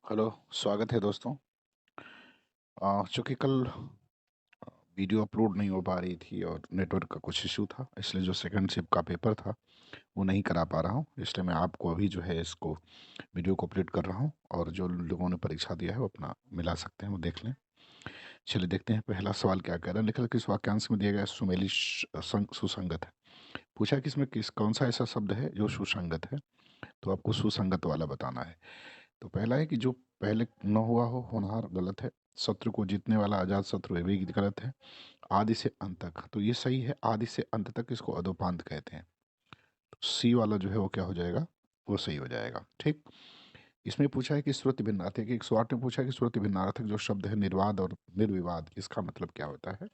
Hello, स्वागत है दोस्तों। चूँकि कल वीडियो अपलोड नहीं हो पा रही थी और नेटवर्क का कुछ इशू था, इसलिए जो सेकंड शिफ्ट का पेपर था वो नहीं करा पा रहा हूँ। इसलिए मैं आपको अभी जो है इसको वीडियो को अपलोड कर रहा हूँ और जो लोगों ने परीक्षा दिया है वो अपना मिला सकते हैं, वो देख लें। चलिए देखते हैं पहला सवाल क्या कह रहा है। लिखा है किस वाक्यांश में दिया गया सुमेली सुसंगत है। पूछा है कि इसमें कौन सा ऐसा शब्द है जो सुसंगत है, तो आपको सुसंगत वाला बताना है। तो पहला है कि जो पहले न हुआ हो होनहार, गलत है। शत्रु को जीतने वाला अजात शत्रु, ये भी गलत है। आदि से अंत तक, तो ये सही है। आदि से अंत तक इसको अधोपांत कहते हैं। तो सी वाला जो है वो क्या हो जाएगा, वो सही हो जाएगा। ठीक। इसमें पूछा है कि श्रुति भिन्नार्थक, 108 में पूछा है कि श्रुति भिन्नार्थक जो शब्द है निर्वाद और निर्विवाद, इसका मतलब क्या होता है।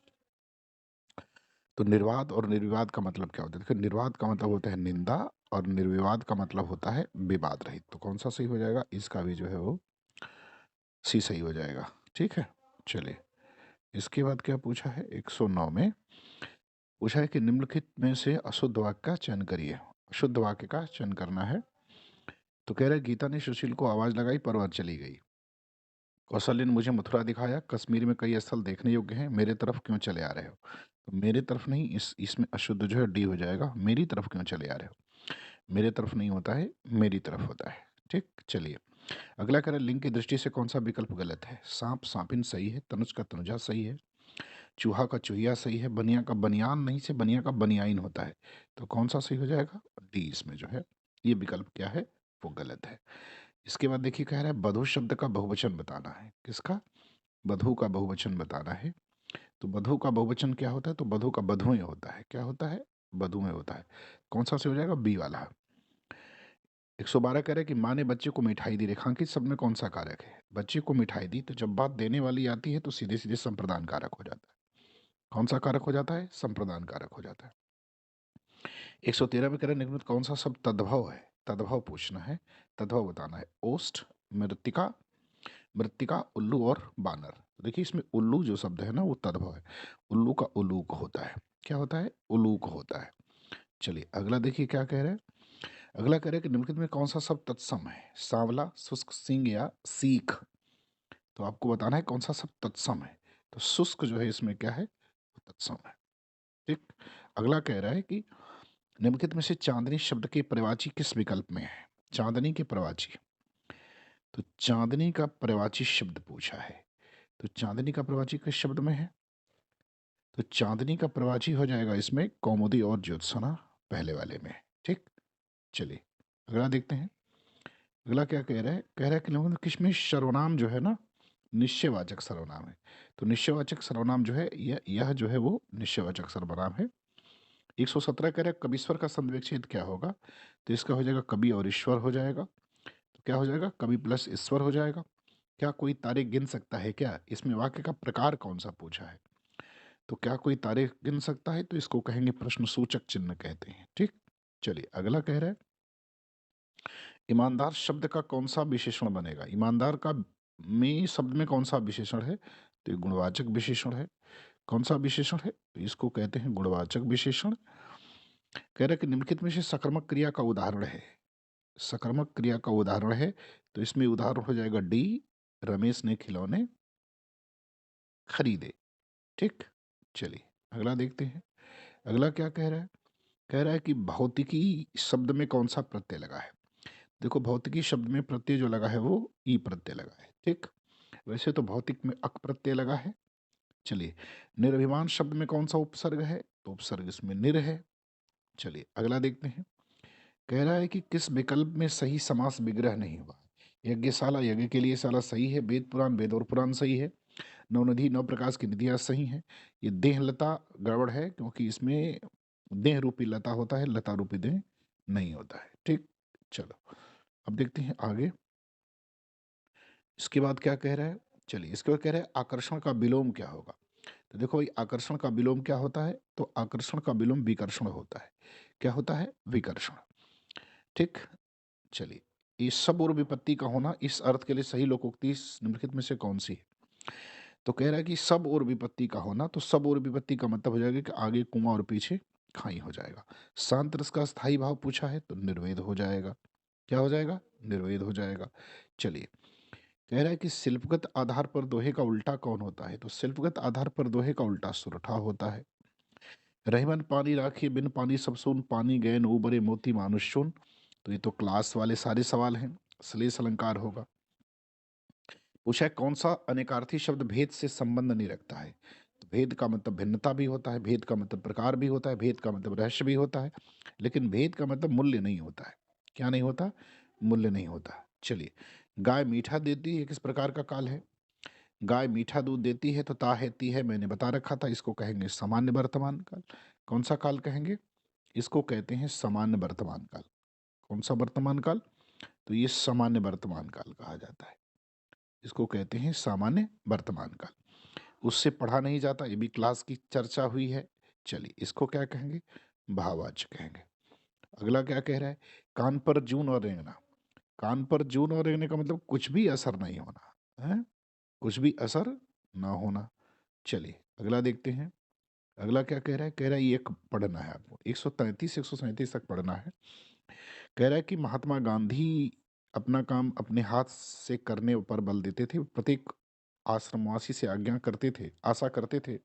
तो निर्वाद और निर्विवाद का मतलब क्या होता है। देखिए, निर्वाद का मतलब होता है निंदा और निर्विवाद का मतलब होता है विवाद रहित। तो कौन सा सही हो जाएगा, इसका भी जो है वो सी सही हो जाएगा। ठीक है। चलिए, इसके बाद क्या पूछा है, 109 में पूछा है कि निम्नलिखित में से अशुद्ध वाक्य का चयन करिए। अशुद्ध वाक्य का चयन करना है। तो कह रहा है गीता ने सुशील को आवाज लगाई पर वह चली गई। कौशल्य ने मुझे मथुरा दिखाया, कश्मीर में कई स्थल देखने योग्य हैं, मेरे तरफ क्यों चले आ रहे हो। तो मेरे तरफ नहीं, इसमें अशुद्ध जो है डी हो जाएगा। मेरी तरफ क्यों चले आ रहे हो, मेरे तरफ नहीं होता है, मेरी तरफ होता है। ठीक। चलिए, अगला कह रहा है लिंग की दृष्टि से कौन सा विकल्प गलत है। सांप सांपिन सही है, तनुज का तनुजा सही है, चूहा का चूहिया सही है, बनिया का बनियान नहीं से बनिया का बनियाइन होता है। तो कौन सा सही हो जाएगा, डी इसमें जो है ये विकल्प क्या है, वो गलत है। इसके बाद देखिए कह रहा है बधु शब्द का बहुवचन बताना है। किसका, बधु का बहुवचन बताना है। तो बधु का बहुवचन क्या होता है, तो बधु का बधुएं होता है। क्या होता है, बधुएं होता है। कौन सा सही हो जाएगा, बी वाला। 112 कह रहा है कि माँ ने बच्चे को मिठाई दी, रेखांकित शब्द में कौन सा कारक है। बच्चे को मिठाई दी, तो जब बात देने वाली आती है तो सीधे सीधे संप्रदान कारक हो जाता है। कौन सा कारक हो जाता है, संप्रदान कारक हो जाता है। 113 में कह रहे हैं निम्नलिखित कौन सा शब्द तद्भव है। तद्भव पूछना है, तद्भव बताना है। ओष्ठ, मृत्तिका, मृत्तिका, उल्लू और बानर। तो देखिए इसमें उल्लू जो शब्द है ना वो तद्भव है। उल्लू का उलूक होता है। क्या होता है, उलूक होता है। चलिए अगला देखिए क्या कह रहे हैं। अगला कह रहे हैं कि निम्नलिखित में कौन सा शब्द तत्सम है। सांवला, शुष्क, सींग या सीख। तो आपको बताना है कौन सा शब्द तत्सम है। तो शुष्क जो है इसमें क्या है, वो तत्सम है। ठीक। अगला कह रहा है कि निम्नलिखित में से चांदनी शब्द के प्रवाची किस विकल्प में है। चांदनी के प्रवाची, तो चांदनी का प्रवाची शब्द पूछा है। तो चांदनी का प्रवाची किस शब्द में है, तो चांदनी का प्रवाची हो जाएगा इसमें कौमुदी और ज्योत्सना, पहले वाले में। ठीक। चलिए अगला देखते हैं। अगला क्या कह रहा है, कह रहा है कि लोगों किसमें सर्वनाम जो है ना निश्चयवाचक सर्वनाम है। तो निश्चयवाचक सर्वनाम जो है यह जो है वो निश्चयवाचक सर्वनाम है। 117 कह रहा है कविश्वर का संधिविच्छेद क्या होगा। तो इसका हो जाएगा कवि और ईश्वर हो जाएगा। तो क्या हो जाएगा, कवि प्लस ईश्वर हो जाएगा। क्या कोई तारीख गिन सकता है क्या, इसमें वाक्य का प्रकार कौन सा पूछा है। तो क्या कोई तारीख गिन सकता है, तो इसको कहेंगे प्रश्न सूचक चिन्ह कहते हैं। ठीक। चलिए अगला कह रहा है ईमानदार शब्द का कौन सा विशेषण बनेगा। ईमानदार का में शब्द में कौन सा विशेषण है, तो ये गुणवाचक विशेषण है। कौन सा विशेषण है, तो इसको कहते हैं गुणवाचक विशेषण। कह रहे कि निम्नलिखित में से सकर्मक क्रिया का उदाहरण है। सकर्मक क्रिया का उदाहरण है, तो इसमें उदाहरण हो जाएगा डी, रमेश ने खिलौने खरीदे। ठीक। चलिए अगला देखते हैं। अगला क्या कह रहा है, कह रहा है कि भौतिकी शब्द में कौन सा प्रत्यय लगा है। देखो भौतिकी शब्द में प्रत्यय जो लगा है वो ई प्रत्यय लगा है। ठीक। वैसे तो भौतिक में अक प्रत्यय लगा है। चलिए, निर्भिमान शब्द में कौन सा उपसर्ग है, तो उपसर्ग इसमें निर है। चलिए अगला देखते हैं। कह रहा है कि किस विकल्प में सही समास विग्रह नहीं हुआ। यज्ञशाला, यज्ञ के लिए शाला सही है। वेद पुराण, वेद और पुराण सही है। नवनिधि, नव प्रकाश की निधियाँ सही हैं। ये देहलता गड़बड़ है, क्योंकि इसमें देह रूपी लता होता है, लता रूपी देह नहीं होता है। ठीक। चलो अब देखते हैं आगे। इसके बाद क्या कह रहा है, चलिए इसके बाद कह रहा है आकर्षण का विलोम क्या होगा। तो देखो भाई आकर्षण का विलोम क्या होता है, तो आकर्षण का विलोम विकर्षण होता है। क्या होता है, विकर्षण। ठीक। चलिए, ये सब और विपत्ति का होना इस अर्थ के लिए सही लोकोक्ति निम्नलिखित में से कौन सी है। तो कह रहा है कि सब और विपत्ति का होना, तो सब और विपत्ति का मतलब हो जाएगा कि आगे कुआं और पीछे खाई हो जाएगा। शांत रस का स्थायी भाव पूछा है, तो निर्वेद हो जाएगा। क्या हो जाएगा, निर्वेद हो जाएगा। चलिए कह रहा है कि शिल्पगत आधार पर दोहे का उल्टा कौन होता है? तो शिल्पगत आधार पर दोहे का उल्टा सुरठा होता है। रहीमन पानी राखी बिन पानी सब सून, पानी गैन उबरे मोती मानुष चून। तो ये तो क्लास वाले सारे सवाल हैं, श्लेष अलंकार होगा। पूछा है कौन सा अनेकार्थी शब्द भेद से संबंध नहीं रखता है? तो भेद का मतलब भिन्नता भी होता है, भेद का मतलब प्रकार भी होता है, भेद का मतलब रहस्य भी होता है, लेकिन भेद का मतलब मूल्य नहीं होता है। क्या नहीं होता? मूल्य नहीं होता। चलिए, गाय मीठा देती है किस प्रकार का काल है? गाय मीठा दूध देती है तो ता हेती है, मैंने बता रखा था, इसको कहेंगे सामान्य वर्तमान काल। कौन सा काल कहेंगे? इसको कहते हैं सामान्य वर्तमान काल। कौन सा वर्तमान काल? तो ये सामान्य वर्तमान काल कहा जाता है। इसको कहते हैं सामान्य वर्तमान काल। उससे पढ़ा नहीं जाता, ये भी क्लास की चर्चा हुई है। चलिए, इसको क्या कहेंगे? भाववाच्य कहेंगे। अगला क्या कह रहा है? कान पर जून और रेंगना। कान पर जून और रेंगने का मतलब कुछ भी असर नहीं होना है, कुछ भी असर ना होना। चलिए, अगला देखते हैं। अगला क्या कह रहा है? कह रहा है ये पढ़ना है आपको, 133 137 तक पढ़ना है। कह रहा है कि महात्मा गांधी अपना काम अपने हाथ से करने पर बल देते थे। प्रत्येक आश्रमवासी से आज्ञा करते थे, आशा करते थे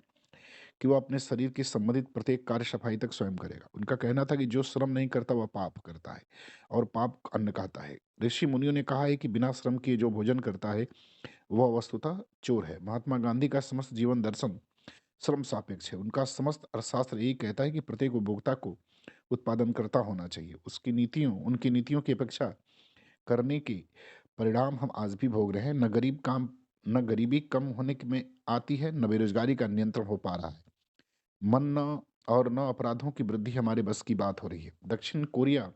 कि वह अपने शरीर के संबंधित प्रत्येक कार्य सफाई तक स्वयं करेगा। उनका कहना था कि जो श्रम नहीं करता वह पाप करता है, और पाप अन्न कहता है। ऋषि मुनियों ने कहा है कि बिना श्रम किए जो भोजन करता है वह वस्तुतः चोर है। महात्मा गांधी का समस्त जीवन दर्शन श्रम सापेक्ष है। उनका समस्त अर्थशास्त्र यही कहता है कि प्रत्येक उपभोक्ता को उत्पादनकर्ता होना चाहिए। उनकी नीतियों की अपेक्षा करने के परिणाम हम आज भी भोग रहे हैं। न गरीबी कम होने में आती है, न बेरोजगारी का नियंत्रण हो पा रहा है। मन न और न अपराधों की वृद्धि हमारे बस की बात हो रही है। दक्षिण कोरिया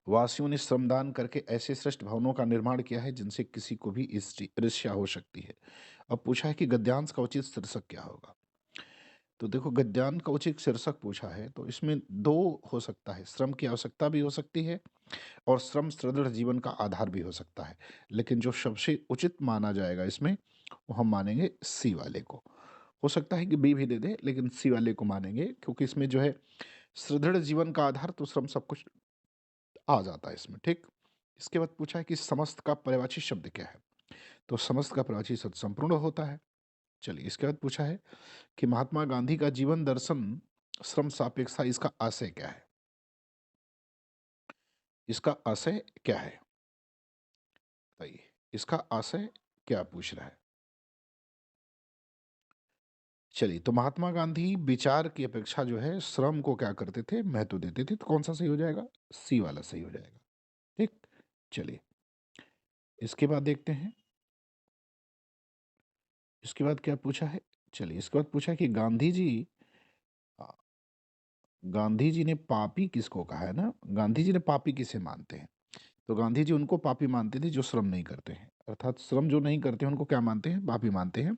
वासियों ने श्रमदान करके ऐसे श्रेष्ठ भवनों का निर्माण किया है जिनसे किसी को भी ईर्ष्या हो सकती है। अब पूछा है कि गद्यांश का उचित शीर्षक क्या होगा? तो देखो, गद्यांश का उचित शीर्षक पूछा है तो इसमें दो हो सकता है, श्रम की आवश्यकता भी हो सकती है और श्रम सुदृढ़ जीवन का आधार भी हो सकता है। लेकिन जो सबसे उचित माना जाएगा इसमें, वो हम मानेंगे सी वाले को। हो सकता है कि बी भी दे दे, लेकिन सी वाले को मानेंगे, क्योंकि इसमें जो है सुदृढ़ जीवन का आधार, तो श्रम सब कुछ आ जाता है इसमें। ठीक। इसके बाद पूछा है कि समस्त का पर्यायवाची शब्द क्या है? तो समस्त का पर्यायवाची शब्द संपूर्ण होता है। चलिए, इसके बाद पूछा है कि महात्मा गांधी का जीवन दर्शन श्रम सापेक्षता, इसका आशय क्या है? इसका आशय क्या है बताइए? इसका आशय क्या पूछ रहा है? चलिए, तो महात्मा गांधी विचार की अपेक्षा जो है श्रम को क्या करते थे? महत्व देते थे। तो कौन सा सही हो जाएगा? सी वाला सही हो जाएगा। ठीक। चलिए, इसके बाद देखते हैं। इसके बाद क्या पूछा है? चलिए, इसके बाद पूछा है कि आ, गांधी जी ने पापी किसको कहा है ना? गांधी जी ने पापी किसे मानते हैं? तो गांधी जी उनको पापी मानते थे जो श्रम नहीं करते हैं, अर्थात श्रम जो नहीं करते हैं उनको क्या मानते हैं? पापी मानते हैं।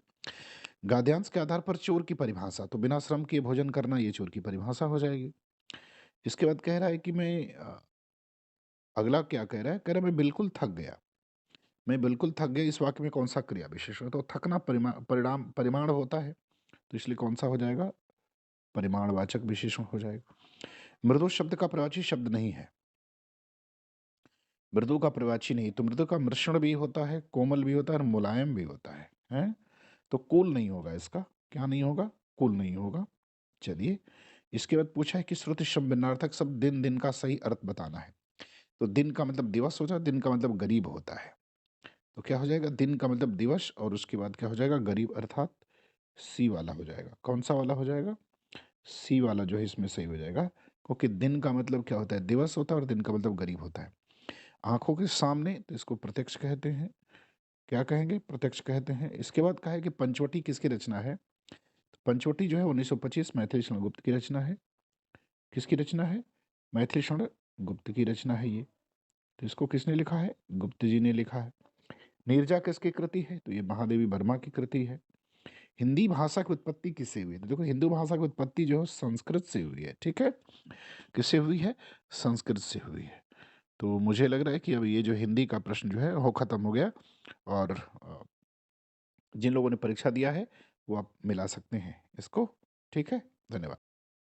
गद्यांश के आधार पर चोर की परिभाषा, तो बिना श्रम किए भोजन करना, ये चोर की परिभाषा हो जाएगी। इसके बाद कह रहा है कि अगला क्या कह रहा है? कह रहा है मैं बिल्कुल थक गया। मैं बिल्कुल थक गया, इस वाक्य में कौन सा क्रिया विशेष है? तो थकना परिमाण होता है, तो इसलिए कौन सा हो जाएगा? परिमाणवाचक विशेषण हो जाएगा। मृदु शब्द का प्रवाची शब्द नहीं है। मृदु का प्रवाची नहीं, तो मृदु का मिश्रण भी होता है, कोमल भी होता है और मुलायम भी होता है, हैं? तो कूल नहीं होगा इसका। क्या नहीं होगा? कूल नहीं होगा। चलिए, इसके बाद पूछा है कि श्रुति शब्द भिन्नार्थक शब्द दिन दिन का सही अर्थ बताना है। तो दिन का मतलब दिवस हो जाए, दिन का मतलब गरीब होता है। तो क्या हो जाएगा? दिन का मतलब दिवस, और उसके बाद क्या हो जाएगा? गरीब, अर्थात सी वाला हो जाएगा। कौन सा वाला हो जाएगा? सी वाला जो है इसमें सही हो जाएगा, क्योंकि दिन का मतलब क्या होता है? दिवस होता है, और दिन का मतलब गरीब होता है। आंखों के सामने, तो इसको प्रत्यक्ष कहते हैं। क्या कहेंगे? प्रत्यक्ष कहते हैं। इसके बाद कहा है कि पंचवटी किसकी रचना है? तो पंचवटी जो है 1925 मैथिली शरण गुप्त की रचना है। किसकी रचना है? मैथिली शरण गुप्त की रचना है ये। तो इसको किसने लिखा है? गुप्त जी ने लिखा है। नीरजा किसकी कृति है? तो ये महादेवी वर्मा की कृति है। हिंदी भाषा की उत्पत्ति किससे हुई है? तो देखो, हिंदू भाषा की उत्पत्ति जो है संस्कृत से हुई है। ठीक है, किससे हुई है? संस्कृत से हुई है। तो मुझे लग रहा है कि अब ये जो हिंदी का प्रश्न जो है वो खत्म हो गया, और जिन लोगों ने परीक्षा दिया है वो आप मिला सकते हैं इसको। ठीक है, धन्यवाद।